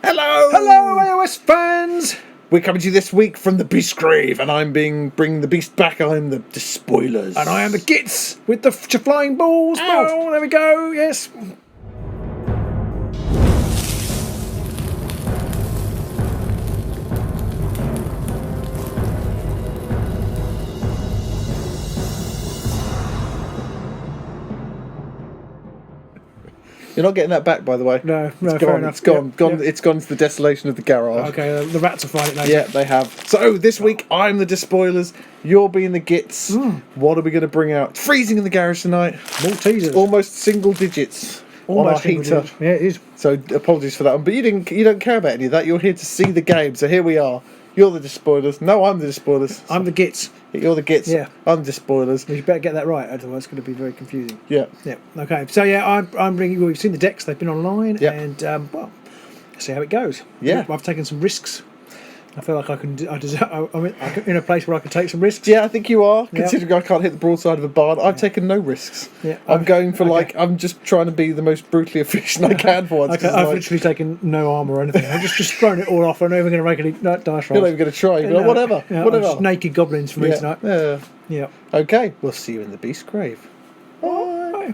Hello! Hello, AOS fans! We're coming to you this week from the Beastgrave, and I'm bringing the beast back. I'm the Despoilers. And I am the Gits with the flying balls. Ow. Oh, there we go, yes. You're not getting that back, by the way. No, it's fair gone. enough. It's gone. Yep. It's gone to the desolation of the garage. Okay, the rats will find it now. Yeah, they have. So this week, I'm the Despoilers. You're being the Gits. What are we going to bring out? It's freezing in the garage tonight. Maltesers. Almost single digits on our heater. Yeah, it is. So apologies for that one. But you don't care about any of that. You're here to see the game. So here we are. You're the Despoilers. No, I'm the Despoilers. I'm the Gits. You're the Gits. Yeah. I'm Despoilers. You better get that right, otherwise it's going to be very confusing. Yeah. Yeah. Okay. So yeah, I'm bringing. We've seen the decks; they've been online, Yeah. and well, see how it goes. Yeah. I've taken some risks. I feel like I'm in a place where I can take some risks. Yeah, I think you are. Yeah. Considering I can't hit the broadside of a barn, I've taken no risks. Yeah. I'm going for okay. I'm just trying to be the most brutally efficient I can for once. Okay, I've literally taken no armour or anything. I've just thrown it all off. I'm not even going to make any dice rolls. You're not even going to try. You're like, whatever. Yeah, whatever. just naked goblins for me tonight. Yeah. Yeah. Okay, we'll see you in the Beastgrave. Bye.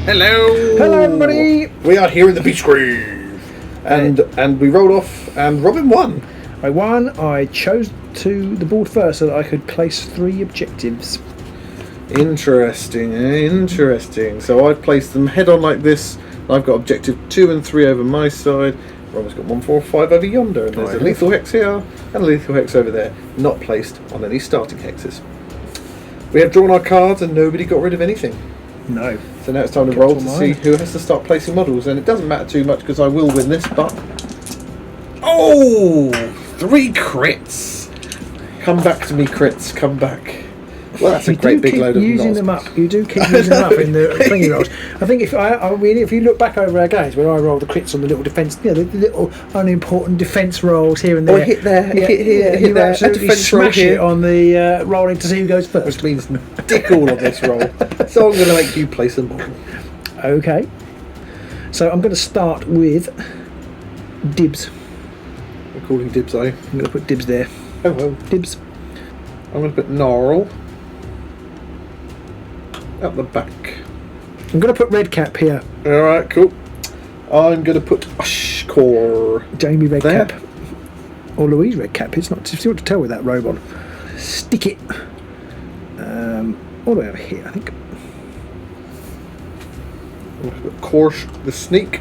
Hello. Hello, everybody. We are here in the Beastgrave. And we rolled off, and Robin won. I won. I chose the board first so that I could place 3 objectives. Interesting, interesting. So I've placed them head on like this. I've got objective 2 and 3 over my side. Robin's got 1, 4, 5 over yonder, and there's a lethal hex here and a lethal hex over there, not placed on any starting hexes. We have drawn our cards, and nobody got rid of anything. No. So now it's time to Kept roll all to mine. see who has to start placing models, and it doesn't matter too much because I will win this, but... Oh! 3 crits! Come back to me, crits, come back. Well, that's a great big load of using them up. You do keep using them up in the thingy rolls. I think if you look back over our games where I roll the crits on the little defence, the little unimportant defence rolls here and there. Oh, hit there, yeah, hit here, yeah, hit you there. absolutely Defence roll smash here. it on the rolling to see who goes first. Which means dick all of this roll. So I'm going to make you place a model. Okay. So I'm going to start with dibs. We're calling dibs, are you? I'm going to put dibs there. Oh, well. Dibs. I'm going to put gnarl up the back. I'm going to put red cap here. Alright, cool. I'm going to put Ushcore Jamie red there. cap. Or Louise red cap. It's not difficult to tell with that robe on. Stick it. All the way over here, I think. I'm going to put Korsh the Sneak.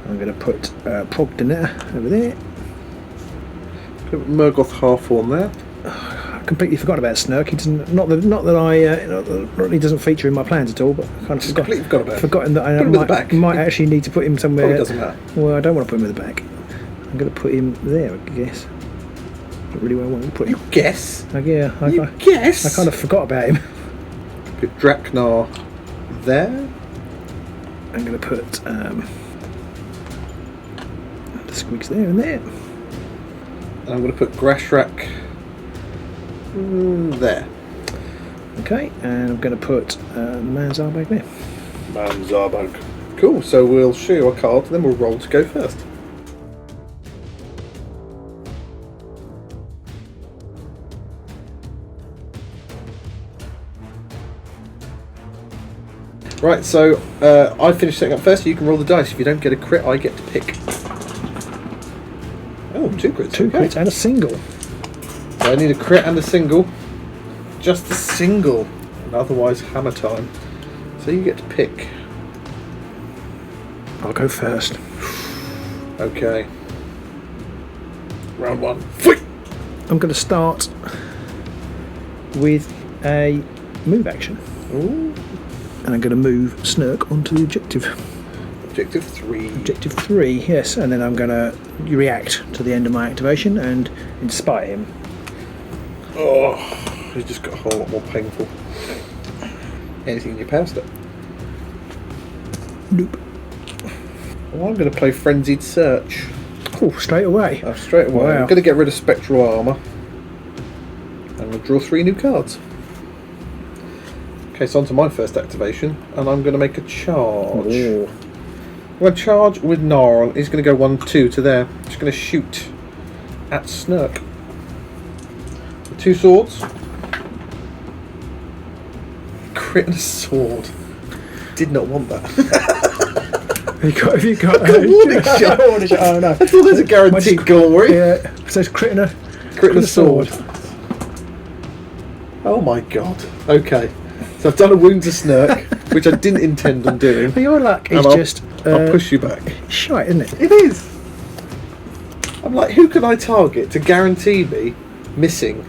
I'm going to put Progdana over there. Put Murgoth Hawthorne there. I completely forgot about Snurk. He doesn't. Not that he doesn't feature in my plans at all. But I kind of Completely forgot about him. forgotten that I Put him at the back. might actually need to put him somewhere. Probably doesn't matter. Well, I don't want to put him at the back. I'm going to put him there, I guess. Not really where I want to put him. You guess? Yeah, You guess? I kind of forgot about him. Put Draknar there. I'm going to put the squigs there and there. And I'm going to put Grashrak there. Okay, and I'm going to put the man Zarbag there. Man Zarbag. Cool, so we'll show you our cards, then we'll roll to go first. Right, so I finished setting up first, so you can roll the dice. If you don't get a crit, I get to pick. Oh, 2 crits. 2 okay. crits and a single. So I need a crit and a single. Just a single. And otherwise, hammer time. So you get to pick. I'll go first. Okay. Round 1. Fight! I'm going to start with a move action. Ooh. And I'm going to move Snurk onto the objective. Objective 3. Objective 3, yes. And then I'm going to react to the end of my activation and inspire him. Oh, it's just got a whole lot more painful. Anything in your power step? Nope. Well, I'm going to play Frenzied Search. Oh, straight away. Straight away. Wow. I'm going to get rid of Spectral Armour. And we'll draw 3 new cards. Okay, so on to my first activation, and I'm going to make a charge. Ooh. I'm going to charge with Gnarl. He's going to go 1-2 to there. Just going to shoot at Snurk. With 2 swords. Crit and a sword. Did not want that. Have you got a warning shot. Oh no. I thought there's a guaranteed glory. Yeah, so it's crit and a sword. Oh my god. Okay. So I've done a wound to Snurk, which I didn't intend on doing. But your luck is I'll push you back. Shite, isn't it? It is. I'm like, who can I target to guarantee me missing?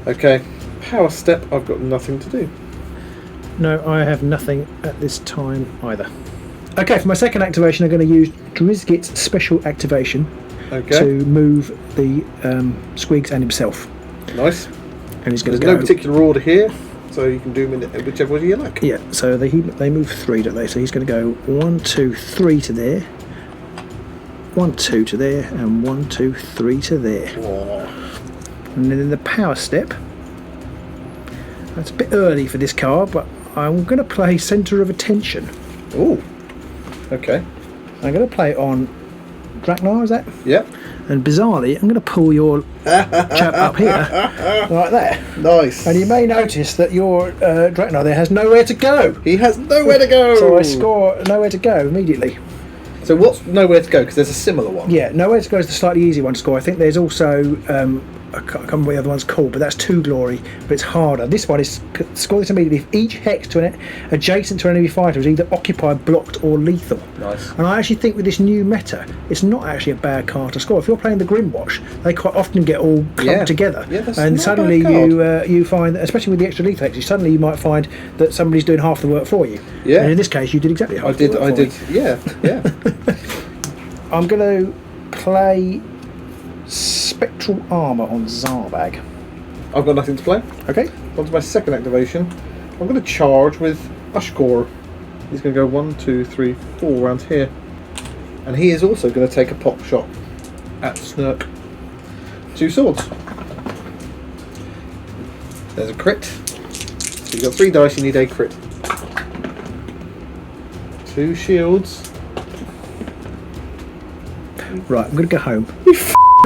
Okay. Power step, I've got nothing to do. No, I have nothing at this time either. Okay, for my second activation, I'm going to use Drizgit's special activation to move the Squigs and himself. Nice. And he's going to go. There's no particular order here, so you can do them in whichever order you like. Yeah, so they move 3, don't they? So he's going to go 1, 2, 3 to there, 1, 2 to there, and 1, 2, 3 to there. Whoa. And then in the power step, that's a bit early for this card, but I'm going to play Centre of Attention. Ooh. Okay. I'm going to play it on Draknar, is that? Yep. And bizarrely, I'm going to pull your chap up here, like that. Nice. And you may notice that your Draknar there has nowhere to go. He has nowhere to go. So I score nowhere to go immediately. So what's nowhere to go? Because there's a similar one. Yeah, nowhere to go is the slightly easier one to score. I think there's also I can't remember what the other one's called, but that's 2 glory, but it's harder. This one is score this immediately if each hex to an adjacent to an enemy fighter is either occupied, blocked, or lethal. Nice. And I actually think with this new meta, it's not actually a bad card to score. If you're playing the Grimwash, they quite often get all clumped together, and suddenly you find, that, especially with the extra lethal hexes, suddenly you might find that somebody's doing half the work for you. Yeah. And in this case, you did exactly half the work. I did. Yeah. I'm going to play Spectral Armour on Zarbag. I've got nothing to play. Okay. On to my second activation. I'm going to charge with Ushkor. He's going to go 1, 2, 3, 4 around here. And he is also going to take a pop shot at Snurk. 2 swords. There's a crit. So you've got 3 dice, you need a crit. 2 shields. Right, I'm going to go home.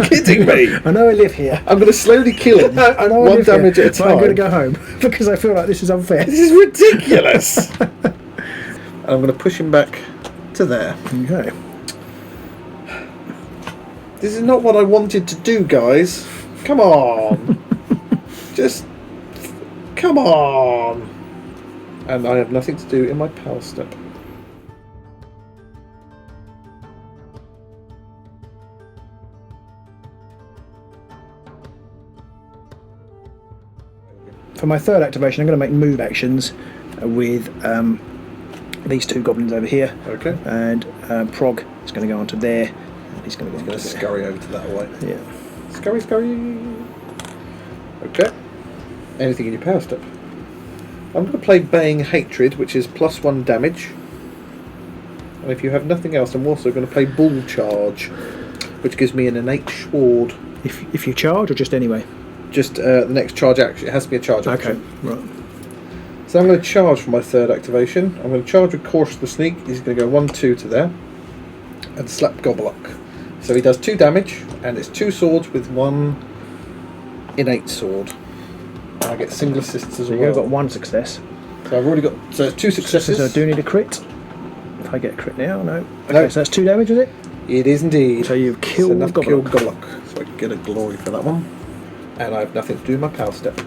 Kidding me? I know I live here. I'm going to slowly kill him. I know 1 damage at a time. I'm going to go home because I feel like this is unfair. This is ridiculous. And I'm going to push him back to there. Okay. This is not what I wanted to do, guys. Come on. Just come on. And I have nothing to do in my power step. For my third activation, I'm going to make move actions with these 2 goblins over here. Okay. And Prog is going to go onto there. And he's going to scurry over to that way. Yeah. Scurry. Okay. Anything in your power step? I'm going to play Baying Hatred, which is +1 damage. And if you have nothing else, I'm also going to play Bull Charge, which gives me an innate sword. If you charge, or just anyway? Just the next charge action. It has to be a charge action. Okay, right. So I'm going to charge for my third activation. I'm going to charge with Course the Sneak. He's going to go 1, 2 to there. And slap Goblock. So he does 2 damage, and it's 2 swords with 1 innate sword. And I get single assists as well. You've got 1 success. So I've already got 2 successes. So I do need a crit. If I get a crit now, no. Okay, so that's 2 damage, is it? It is indeed. So you've killed Goblock. So I can get a glory for that one. And I have nothing to do with my power step.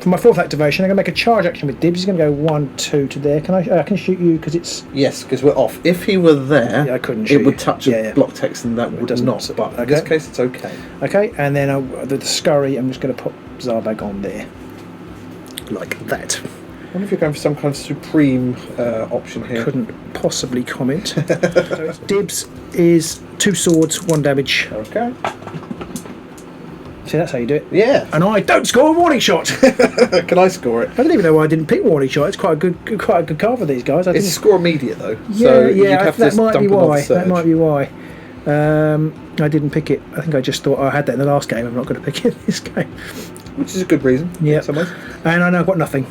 For my fourth activation, I'm going to make a charge action with Dibs. He's going to go 1, 2 to there. Can I can shoot you because it's... Yes, because we're off. If he were there, I couldn't shoot it would touch a block text and that would not. But in this case, it's okay. Okay, and then the scurry, I'm just going to put Zarbag on there. Like that. I wonder if you're going for some kind of supreme option here. Couldn't possibly comment. So Dibs is 2 swords, 1 damage. Okay. See, that's how you do it. Yeah. And I don't score a warning shot. Can I score it? I don't even know why I didn't pick warning shot. It's quite a good card for these guys. It's score immediate though. Yeah, so yeah. That might be why. That might be why. I didn't pick it. I think I just thought I had that in the last game. I'm not going to pick it in this game. Which is a good reason. Yeah. In some ways. And I know I've got nothing.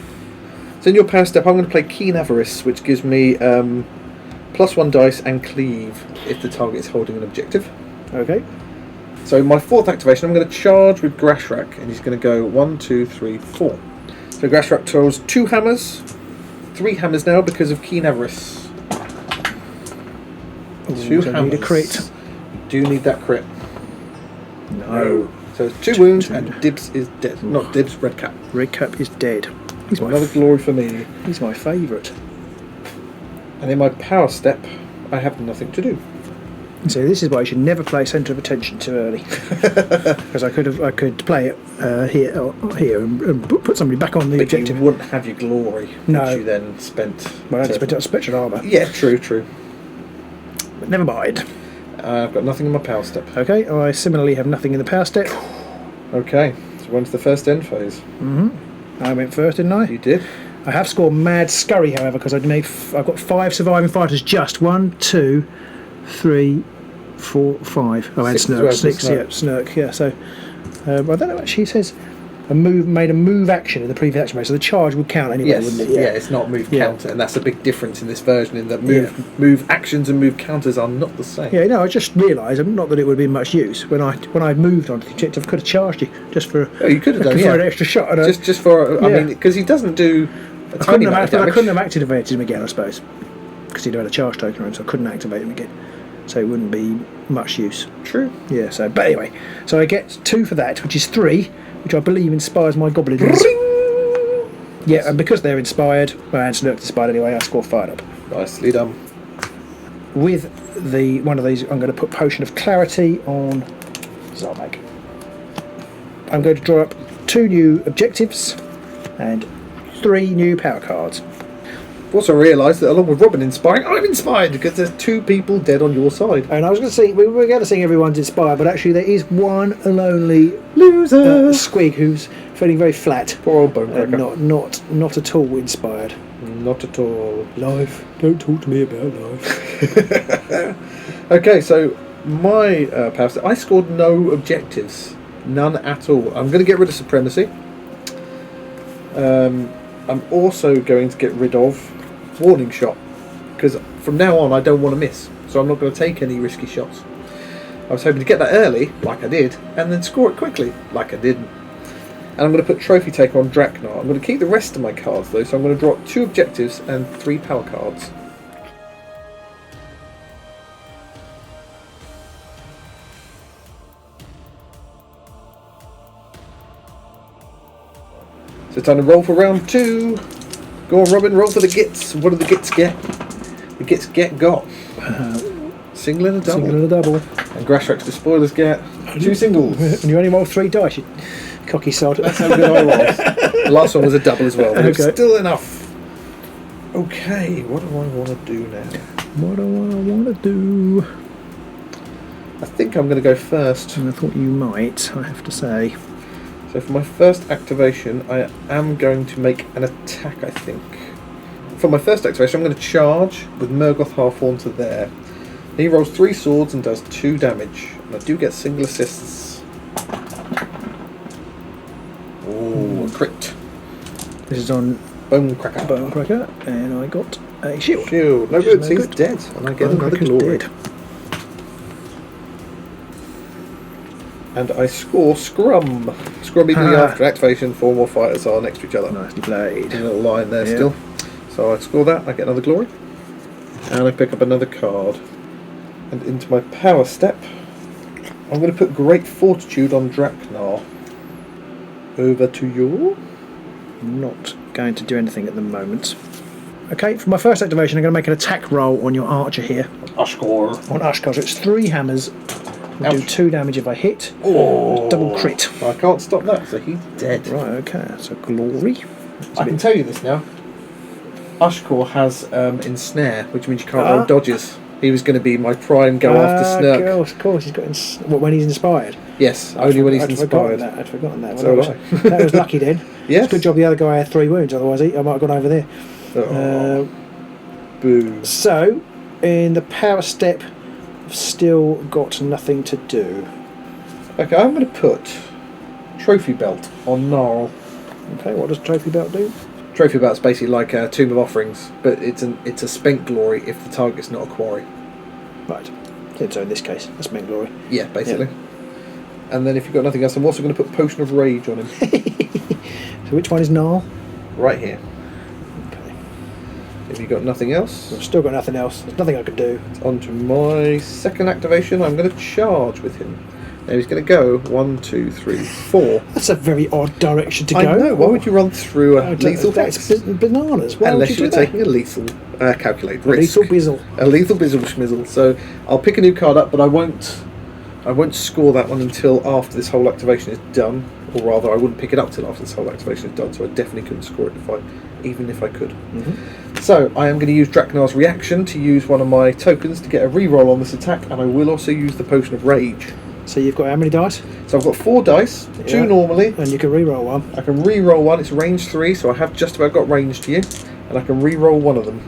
So in your power step, I'm going to play Keen Avarice, which gives me +1 dice and cleave if the target is holding an objective. Okay. So my 4th activation, I'm going to charge with Grashrak, and he's going to go 1, 2, 3, 4. So Grashrak throws 2 hammers, 3 hammers now because of Keen Avarice. Ooh, 2 so hammers. Need a crit. Do need that crit. No. So it's 2 wounds and Dibs is dead. Not Dibs, Red Cap. Red Cap is dead. He's Another glory for me. He's my favourite. And in my power step, I have nothing to do. So this is why you should never play Centre of Attention too early, because I could play it here and put somebody back on the objective. You wouldn't have your glory, no. Which you then spent. Well, I spent it on Spectral Armour. Yeah, true. But never mind. I've got nothing in my power step. Okay, I similarly have nothing in the power step. Okay, so when's the first end phase? I went first, didn't I? You did. I have scored Mad Scurry, however, because I've got 5 surviving fighters. Just 1, 2, 3, 4, 5. Oh, and Snurk. 6, yeah, Snurk. Yeah. So I don't know. Actually, it says made a move action in the previous action phase, so the charge would count anyway, yes, wouldn't it? Yeah, it's not move counter, and that's a big difference in this version. In that move actions and move counters are not the same. Yeah, no, I just realised, not that it would have been much use when I moved on to the objective. I could have charged you just for. Oh, you could have done for an extra shot. Just for. I mean, because he doesn't do. I couldn't have activated him again, I suppose, because he'd had a charge token on him, so I couldn't activate him again. So it wouldn't be much use. True. Yeah. So, but anyway, so I get 2 for that, which is 3. Which I believe inspires my goblins. Yeah, and because they're inspired, and Snurk's inspired anyway, I score 5 up. Nicely done. With one of these, I'm going to put Potion of Clarity on Zarbag. I'm going to draw up 2 new objectives and 3 new power cards. I've also realised that along with Robin inspiring, I'm inspired because there's 2 people dead on your side. And I was going to say, we were going to sing everyone's inspired, but actually there is one and only loser Squig who's feeling very flat. Poor old bone cracker. Not at all inspired. Not at all. Life. Don't talk to me about life. Okay, so my power step, I scored no objectives. None at all. I'm going to get rid of Supremacy. I'm also going to get rid of Warning Shot, because from now on I don't want to miss, so I'm not going to take any risky shots. I was hoping to get that early, like I did, and then score it quickly, like I didn't. And I'm going to put Trophy Taker on Draknar. I'm going to keep the rest of my cards though, so I'm going to draw 2 objectives and 3 power cards. So time to roll for round 2. Go on, Robin, roll for the Gits. What do the Gits get? The Gits got single and a double. Single and a double. And Grashrak's Despoilers get 2 singles. And you only roll 3 dice, you cocky sod. That's how good I was. The last one was a double as well, but it's still enough. Okay, what do I want to do now? What do I want to do? I think I'm going to go first. And I thought you might, I have to say. So for my first activation, I am going to make an attack, I think. For my first activation, I'm going to charge with Murgoth Halfhorn to there. He rolls 3 swords and does 2 damage. And I do get single assists. Oh, a crit. This is on Bone Cracker. Bone Cracker, and I got a shield. Shield. No good, he's dead. And I get another glory. Dead. And I score Scrum. Scrum immediately after activation, 4 more fighters are next to each other. Nicely played. There's a little line there still. So I score that, I get another glory. And I pick up another card. And into my power step, I'm going to put Great Fortitude on Draknar. Over to you. Not going to do anything at the moment. Okay, for my first activation, I'm going to make an attack roll on your archer here. Ushkor. On Ushkor, so it's 3 hammers. I'll do 2 damage if I hit. Oh, double crit. I can't stop that, so he's dead. Right, okay, so glory. I can tell you this now. Ushkor has ensnare, which means you can't roll dodges. He was going to be my prime go after Snurk. Of course, he's got when he's inspired. Yes, only when he's inspired. I'd forgotten that. So that was lucky then. Yes. Good job the other guy had 3 wounds, otherwise I might have gone over there. Boo. So, in the power step, I've still got nothing to do. Okay, I'm going to put Trophy Belt on Gnarl. Okay, what does Trophy Belt do? Trophy bout's basically like a Tomb of Offerings, but it's a spent glory if the target's not a quarry. Right. So in this case, that's spent glory. Yeah, basically. And then if you've got nothing else, I'm also going to put Potion of Rage on him. So which one is Gnarl? Right here. Okay. If you've got nothing else... I've still got nothing else. There's nothing I can do. On to my second activation. I'm going to charge with him. Now he's going to go 1, 2, 3, 4. That's a very odd direction to go. I know. Why would you run through a lethal That's hex? bananas. Why Unless would you you're do that? taking a lethal calculate risk. Lethal bizzle. A lethal bizzle schmizzle. So I'll pick a new card up, but I won't score that one until after this whole activation is done. Or rather, I wouldn't pick it up till after this whole activation is done. So I definitely couldn't score it even if I could. Mm-hmm. So I am going to use Draknar's reaction to use one of my tokens to get a reroll on this attack, and I will also use the Potion of Rage. So you've got how many dice? So I've got 4 dice, 2 normally. And you can re-roll one. I can re-roll one, it's range 3, so I have just about got range to you. And I can re-roll one of them.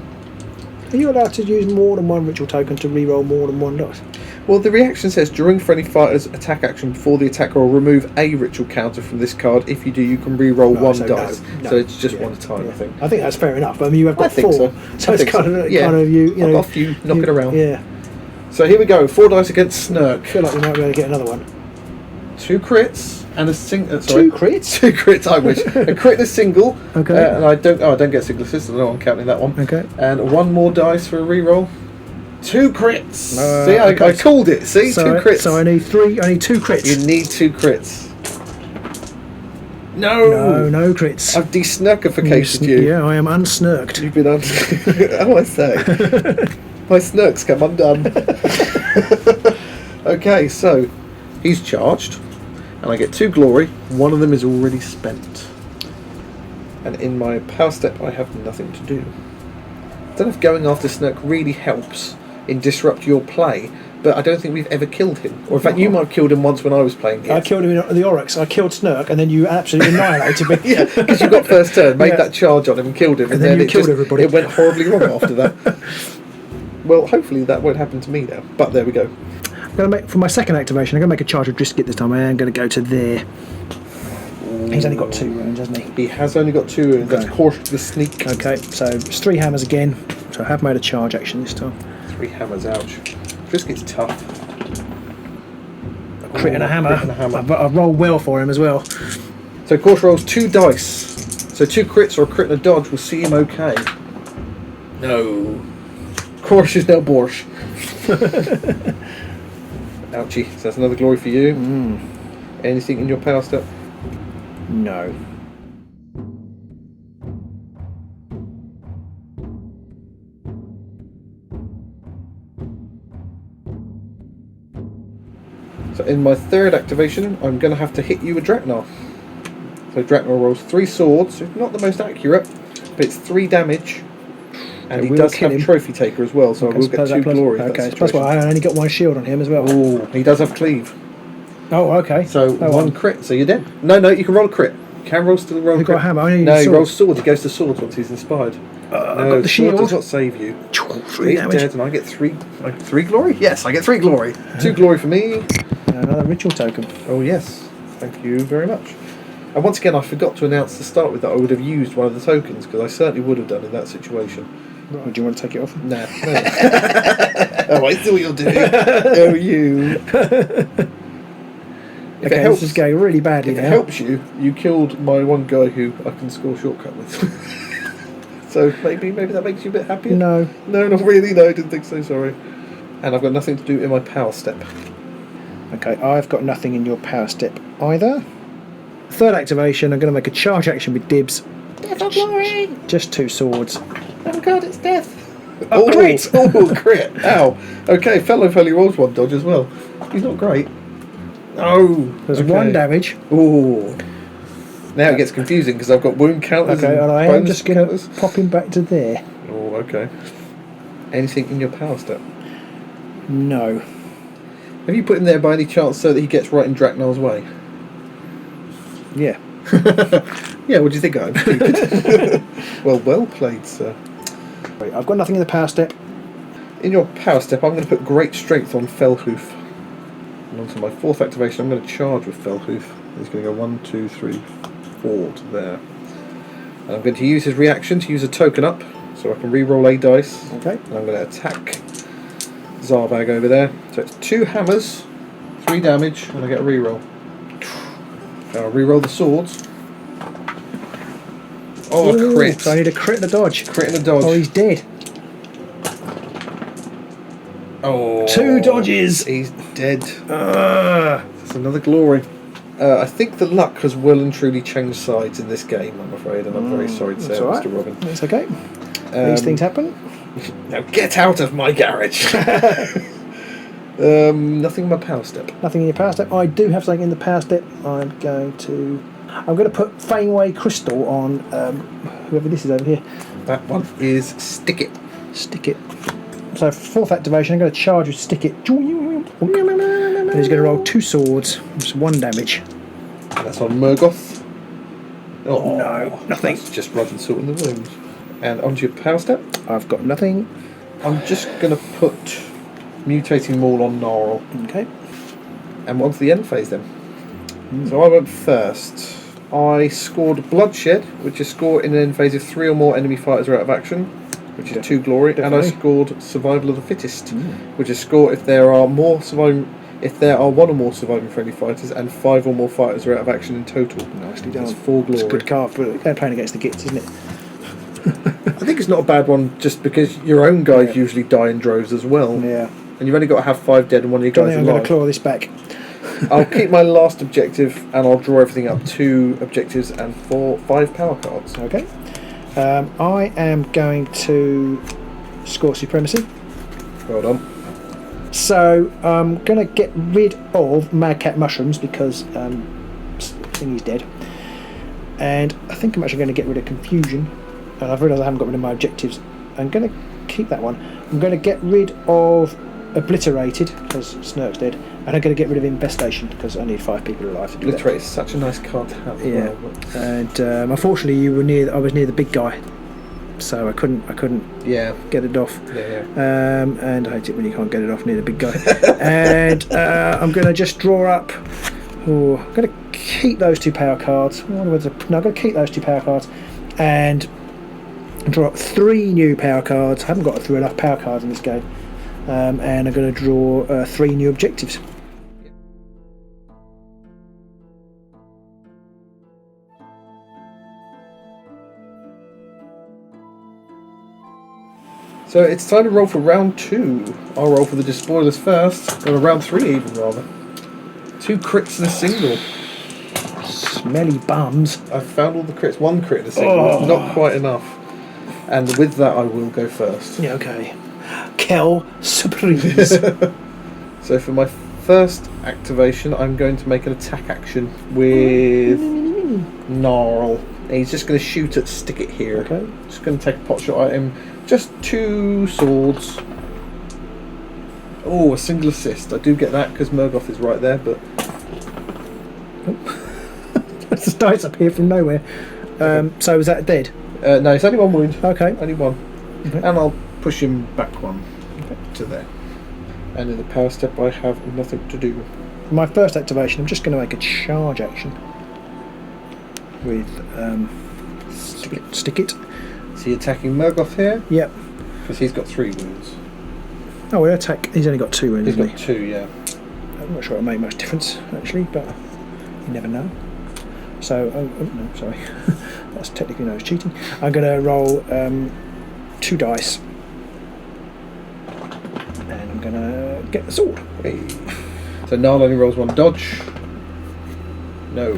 Are you allowed to use more than one ritual token to re-roll more than one dice? Well, the reaction says, during friendly fighter's attack action before the attacker will remove a ritual counter from this card. If you do, you can re-roll one dice. No. So it's just one at a time, I think. I think that's fair enough. I mean, you have got 4. So it's kind of you know, I've got a few knocking around. Yeah. So here we go, 4 dice against Snurk. I feel like we might be able to get another one. 2 crits and a single. 2 crits? 2 crits, I wish. A crit and a single. Okay. And I don't get a single assist, so I'm counting that one. Okay. And 1 more dice for a reroll. 2 crits. See, I called it. See, so 2 crits. So I need 3. I need 2 crits. You need 2 crits. No crits. I've de-snurkificated you. Yeah, I am unsnurked. You've been how do I say? My snurks come undone. Okay, so he's charged, and I get 2 glory. One of them is already spent. And in my power step, I have nothing to do. I don't know if going after Snurk really helps in disrupt your play, but I don't think we've ever killed him. Or in fact, you might have killed him once when I was playing Gits. I killed him in the Oryx. I killed Snurk, and then you absolutely annihilated me. Yeah, because you got first turn, made that charge on him and killed him, and then you killed everybody. It went horribly wrong after that. Well, hopefully that won't happen to me now. But there we go. I'm going to make, for my second activation, I'm going to make a charge of Drisket this time. I am going to go to there. He's only got 2 wounds, hasn't he? He has only got 2 wounds. That's Porsche the Sneak. Okay, so it's 3 hammers again. So I have made a charge action this time. 3 hammers, ouch. Driskett's tough. A crit and a hammer. I've rolled well for him as well. So Porsche rolls 2 dice. So 2 crits or a crit and a dodge will see him okay. No. Porsche is now Borsche. Ouchie. So that's another glory for you. Anything in your power step? No. So in my third activation, I'm going to have to hit you with Draknar. So Draknar rolls 3 swords. It's not the most accurate, but it's 3 damage. And he does have Trophy Taker as well, so I will get 2 glory. Okay, plus well, I only got 1 shield on him as well. Oh, he does have Cleave. Oh, okay. So 1 crit, so you're dead. No, you can roll a crit. Can roll still roll a crit. Got a hammer. No, he rolls swords. He goes to swords once he's inspired. I've got the shield. Sword does not save you. 3 he's damage. Dead, and I get 3 glory? Yes, I get 3 glory. 2 glory for me. Another ritual token. Oh yes, thank you very much. And once again, I forgot to announce to start with that I would have used one of the tokens, because I certainly would have done in that situation. Right. Do you want to take it off? No. Oh, I see what you're doing. Oh, you. If it helps, this is going really badly if now. it helps you, you killed my one guy who I can score shortcut with. So maybe that makes you a bit happier? No. No, not really, no, I didn't think so, sorry. And I've got nothing to do in my power step. Okay, I've got nothing in your power step either. Third activation, I'm going to make a charge action with Dibs. Death or glory! Just 2 swords. Oh god, it's death! Oh, crit! Oh, crit! Ow! Okay, fellow rolls 1 dodge as well. He's not great. Oh! There's 1 damage. Oh! Now it gets confusing because I've got wound counters. Okay, and I am just going to pop him back to there. Oh, okay. Anything in your power step? No. Have you put him there by any chance so that he gets right in Draknar's way? Yeah. Yeah, what do you think I'm stupid? Well played, sir. Right, I've got nothing in the power step. In your power step, I'm going to put Great Strength on Fellhoof. And onto my 4th activation, I'm going to charge with Fellhoof. He's going to go 1, 2, 3, 4 to there. And I'm going to use his reaction to use a token up, so I can re-roll a dice. Okay. And I'm going to attack Zarbag over there. So it's 2 hammers, 3 damage, and I get a re-roll. I'll re-roll the swords. Oh, a crit. So I need a crit and a dodge. Crit and a dodge. Oh, he's dead. Oh. 2 dodges. He's dead. That's another glory. I think the luck has well and truly changed sides in this game, I'm afraid, and I'm very sorry to say, right. Mr. Robin. It's okay. These things happen. Now get out of my garage. Nothing in my power step. Nothing in your power step. I do have something in the power step. I'm going to put FANEWAY crystal on whoever this is over here. That one is stick it. Stick it. So 4th activation, I'm going to charge with stick it. And he's going to roll 2 swords. It's 1 damage. That's on Murgoth. Oh no, nothing. That's just rubbing salt in the wound. And onto your power step. I've got nothing. I'm just going to put mutating maul on Gnarl. Okay. And onto the end phase then. So I went first. I scored Bloodshed, which is scored in an end phase if 3 or more enemy fighters are out of action, which is 2 glory. Definitely. And I scored Survival of the Fittest, which is scored if there are 1 or more surviving friendly fighters and 5 or more fighters are out of action in total. Nicely done. That's 4 glory. It's a good card, but they're playing against the Gits, isn't it? I think it's not a bad one, just because your own guys usually die in droves as well. Yeah. And you've only got to have 5 dead and 1 of your guys I'm alive. going to claw this back. I'll keep my last objective and I'll draw everything up. 2 objectives and 5 power cards. Okay. I am going to score Supremacy. Well done. So I'm going to get rid of Madcat Mushrooms because Thingy's dead. And I think I'm actually going to get rid of Confusion. And I've realised I haven't got rid of my objectives. I'm going to keep that one. I'm going to get rid of Obliterated because Snurk's dead. And I'm going to get rid of Infestation because I need 5 people alive to do Obliterate that. is such a nice card to have. Yeah. Well, And unfortunately, I was near the big guy, so I couldn't get it off. Yeah. And I hate it when you can't get it off near the big guy. And I'm going to just draw up. I'm going to keep those 2 power cards. No, I'm going to keep those 2 power cards and draw up 3 new power cards. I haven't got through enough power cards in this game. And I'm going to draw 3 new objectives. So it's time to roll for round 2. I'll roll for the Despoilers first. Or round 3 even, rather. 2 crits and a single. Smelly bums. I've found all the crits. 1 crit and a single. It's not quite enough. And with that, I will go first. Yeah, okay. Kel Surprise. So for my first activation, I'm going to make an attack action with Gnarl. And he's just going to shoot at Stick It here. Okay. Just going to take a pot shot at him. Just 2 swords. Oh, a single assist. I do get that because Murgoth is right there, but It's the dice up here from nowhere. So is that dead? no, it's only 1 wound. Okay. Only 1. Okay. And I'll push him back 1 to there. And in the power step, I have nothing to do. My first activation, I'm just going to make a charge action with stick it. Is he attacking Murgoth here? Yep. Because he's got 3 wounds. Oh, we'll attack. He's only got 2 wounds. He's Hasn't got he? 2, yeah. I'm not sure it'll make much difference actually, but you never know. So, oh no, sorry, that's technically no, it's cheating. I'm going to roll 2 dice, and I'm going to get the sword. Hey. So Gnarl only rolls 1 dodge. No.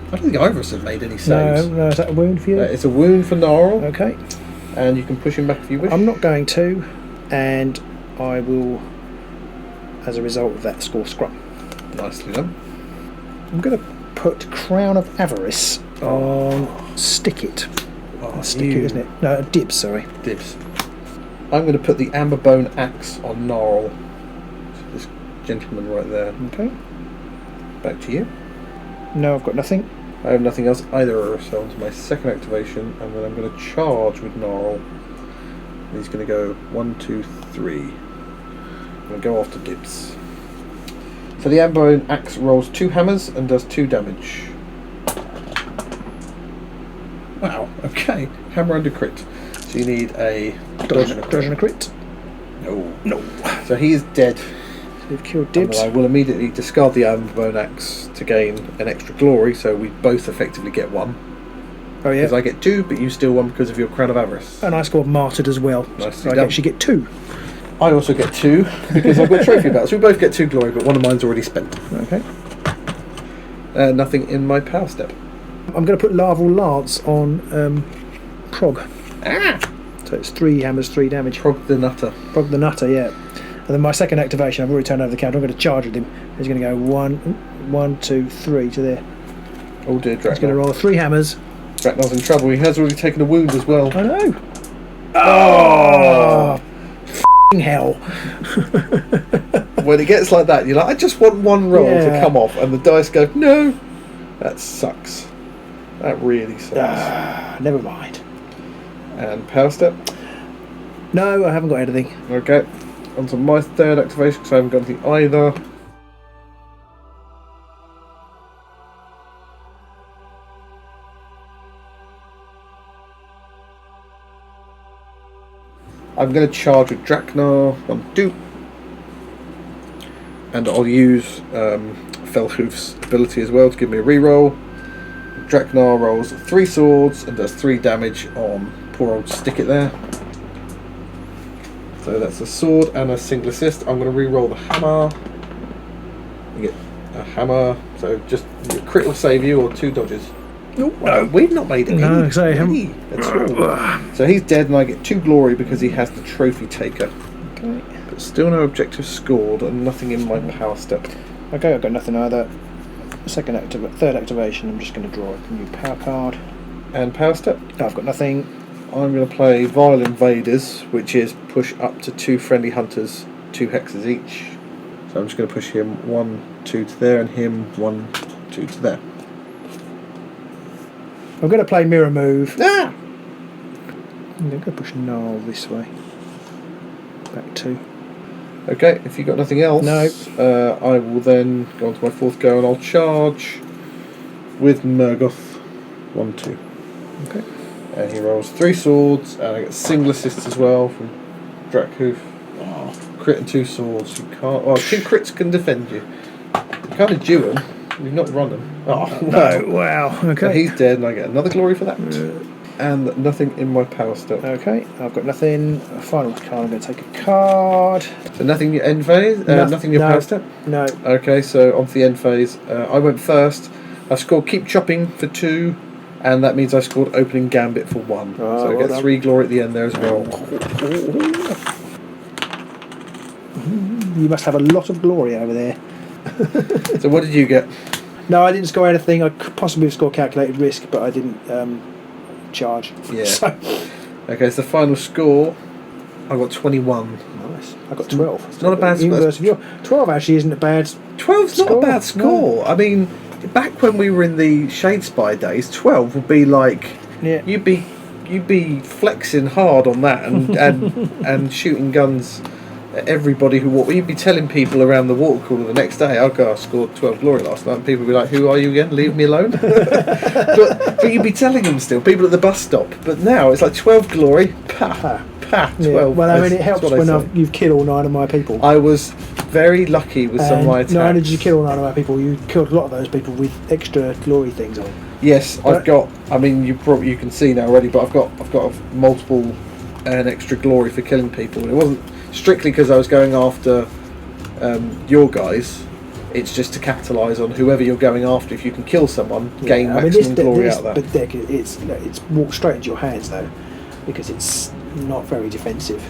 I don't think either of us have made any saves. No, is that a wound for you? It's a wound for Gnarl. Okay. And you can push him back if you wish. I'm not going to, and I will, as a result of that, score Scrum. Nicely done. I'm going to put Crown of Avarice on Stick It. Oh, Stick It, isn't it? No, Dibs, sorry. Dibs. I'm going to put the Amberbone Axe on Gnarl. This gentleman right there. Okay. Back to you. No, I've got nothing. I have nothing else either, so on to my second activation, and then I'm going to charge with Gnarl. And he's going to go 1, 2, 3. I'm going to go after Dibs. So the Amberbone Axe rolls 2 hammers and does 2 damage. Wow. Okay, hammer under crit. So you need a Dodge and a crit. No. So he is dead. So we've killed Dibs. And I will immediately discard the Iron Bone Axe to gain an extra glory, so we both effectively get 1. Oh yeah. Because I get 2, but you steal 1 because of your Crown of Avarice. And I scored Martyred as well. Nicely so I done. actually get 2. I also get 2 because I've got Trophy Belt. So we both get 2 glory, but one of mine's already spent. Okay. Nothing in my power step. I'm going to put Larval Lance on Prog. So it's 3 hammers, 3 damage. Prog the Nutter. Prog the Nutter, yeah. And then my second activation, I've already turned over the counter. I'm going to charge at him. He's going to go 1, 2, 3 to there. Oh dear, Draknar. He's going to roll 3 hammers. Draknar's in trouble. He has already taken a wound as well. I know. Oh, f***ing hell. When it gets like that, you're like, I just want one roll to come off, and the dice go, no. That sucks. That really sucks. Never mind. And power step? No, I haven't got anything. Okay. On to my third activation because I haven't got anything either. I'm going to charge with Draknar on 2. And I'll use Felhoof's ability as well to give me a reroll. Draknar rolls 3 swords and does 3 damage on poor old Stick It there. So that's a sword and a single assist. I'm going to re-roll the hammer. You get a hammer. So just a crit will save you or 2 dodges. No, we've not made it. No, at all. So he's dead, and I get 2 glory because he has the trophy taker. Okay. But still no objective scored, and nothing in my power step. Okay, I've got nothing either. Third activation. I'm just going to draw a new power card. And power step? No, I've got nothing. I'm going to play Vile Invaders, which is push up to 2 friendly hunters, 2 hexes each. So I'm just going to push him 1, 2 to there, and him 1, 2 to there. I'm going to play Mirror Move. Ah! I'm going to push Gnarl this way. Back 2. Okay, if you've got nothing else, no. I will then go on to my 4th go and I'll charge with Murgoth. 1, 2. Okay. And he rolls 3 swords, and I get single assists as well from Drakhoof. Oh, crit and 2 swords. You can't. Oh, 2 crits can defend you. You kind of do them. You've not run them. Oh no! Wow. Okay. So he's dead, and I get another glory for that. And nothing in my power step. Okay, I've got nothing. Final card. I'm going to take a card. So nothing in your end phase. Nothing in your power step. No. Okay, so on to the end phase. I went first. I scored Keep Chopping for 2. And that means I scored Opening Gambit for 1. So I get 3 glory at the end there as well. You must have a lot of glory over there. So what did you get? No, I didn't score anything. I could possibly score Calculated Risk, but I didn't charge. Yeah. So. Okay, so the final score, I got 21. Nice. I got 12. It's not a bad score. 12 actually isn't a bad 12's not a bad score. No. I mean, back when we were in the Shadespire days, 12 would be like, you'd be flexing hard on that and shooting guns at everybody who walked. You'd be telling people around the water cooler the next day, I scored 12 glory last night, and people would be like, who are you again? Leave me alone. but you'd be telling them still, people at the bus stop. But now it's like 12 glory, 12. Yeah. Well, I mean, it helps when you've killed all 9 of my people. I was very lucky with some of my attacks. Not only did you kill all 9 of my people, you killed a lot of those people with extra glory things on. Yes, I've got. I mean, you can see now already, but I've got multiple and extra glory for killing people. And it wasn't strictly because I was going after your guys. It's just to capitalise on whoever you're going after. If you can kill someone, gain maximum glory out of that. But deck, it's walked straight into your hands though, because it's not very defensive,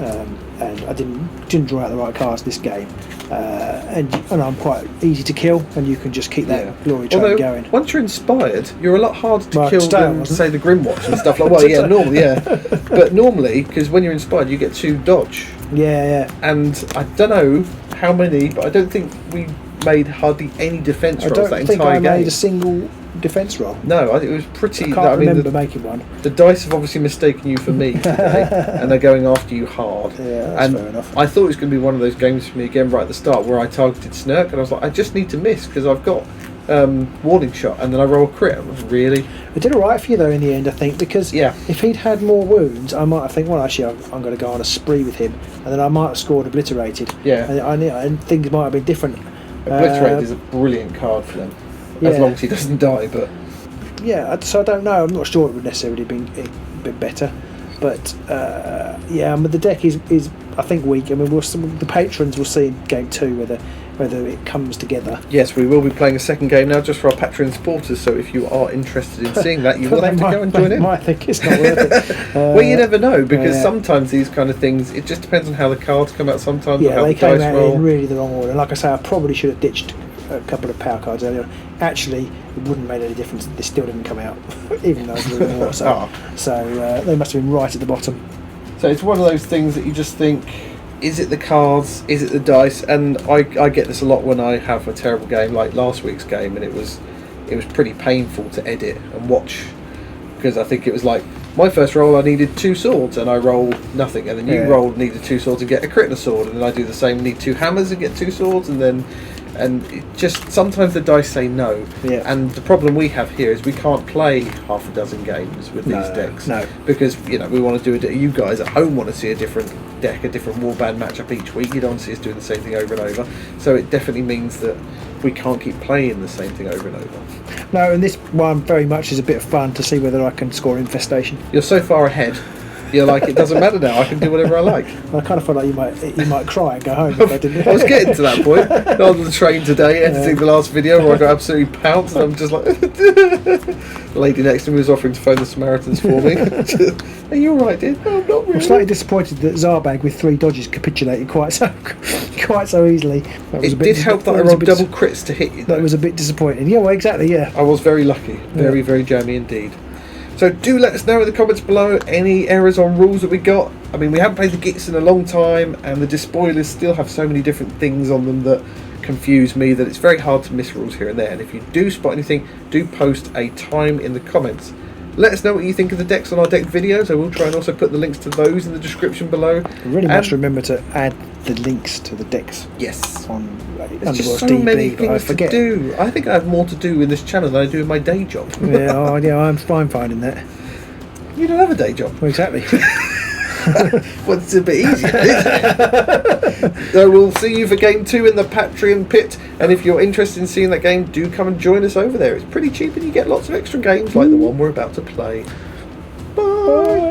and I didn't draw out the right cards this game, and I'm quite easy to kill, and you can just keep that glory train going. Once you're inspired, you're a lot harder to kill than say the Grimwatch and stuff like. Well, but normally because when you're inspired, you get 2 dodge. Yeah. And I don't know how many, but I don't think we made hardly any defense rolls that entire game. I don't think I made a single defense roll. No, I think it was pretty. I can't remember making one. The dice have obviously mistaken you for me today, and they're going after you hard. Yeah, that's fair enough. I thought it was going to be one of those games for me again right at the start where I targeted Snurk, and I was like, I just need to miss because I've got warning shot, and then I roll a crit. Really? It did alright for you though in the end, I think, because if he'd had more wounds, I might have think, well, actually, I'm going to go on a spree with him, and then I might have scored obliterated. Yeah. And things might have been different. Obliterate is a brilliant card for them, as long as he doesn't die. But yeah, so I don't know. I'm not sure it would necessarily been better, but the deck is I think weak. I mean, the patrons will see in game 2 whether it comes together. Yes, we will be playing a second game now just for our Patreon supporters, so if you are interested in seeing that, you will have to go and join in. I think it's not worth it. Well, you never know, because sometimes these kind of things, it just depends on how the cards come out sometimes. Yeah, how they the came dice out roll. in really the wrong order. And like I say, I probably should have ditched a couple of power cards earlier. Actually, it wouldn't have made any difference. They still didn't come out, even though there were more. So they must have been right at the bottom. So it's one of those things that you just think, is it the cards, is it the dice? And I get this a lot when I have a terrible game like last week's game, and it was pretty painful to edit and watch, because I think it was like my first roll I needed 2 swords and I rolled nothing, and then you rolled needed 2 swords and get a crit and a sword, and then I do the same, need 2 hammers and get 2 swords, and it just sometimes the dice say no. And the problem we have here is we can't play half a dozen games with these decks. Because we want to do you guys at home want to see a different deck, a different warband matchup each week. You don't want to see us doing the same thing over and over. So it definitely means that we can't keep playing the same thing over and over. No, and this one very much is a bit of fun to see whether I can score infestation. You're so far ahead. You're like, it doesn't matter now, I can do whatever I like. I kind of felt like you might cry and go home if I didn't. I was getting to that point on the train today, editing the last video where I got absolutely pounced, and I'm just like the lady next to me was offering to phone the Samaritans for me. Are you alright, dude? No, I'm not really. I'm slightly disappointed that Zarbag with 3 dodges capitulated quite so easily. It did help that I rolled double crits to hit you, though. That was a bit disappointing. Yeah, well, exactly, yeah. I was very lucky. Very, very jammy indeed. So do let us know in the comments below any errors on rules that we got. I mean, we haven't played the Gits in a long time, and the Despoilers still have so many different things on them that confuse me that it's very hard to miss rules here and there. And if you do spot anything, do post a time in the comments. Let us know what you think of the decks on our deck videos. I will try and also put the links to those in the description below. You really must remember to add the links to the decks. Yes. On There's just so many things to do. I think I have more to do in this channel than I do in my day job. I'm fine finding that. You don't have a day job. Well, exactly. Well, it's a bit easier, isn't it? So we'll see you for game 2 in the Patreon pit, and if you're interested in seeing that game, do come and join us over there. It's pretty cheap and you get lots of extra games like the one we're about to play. Bye!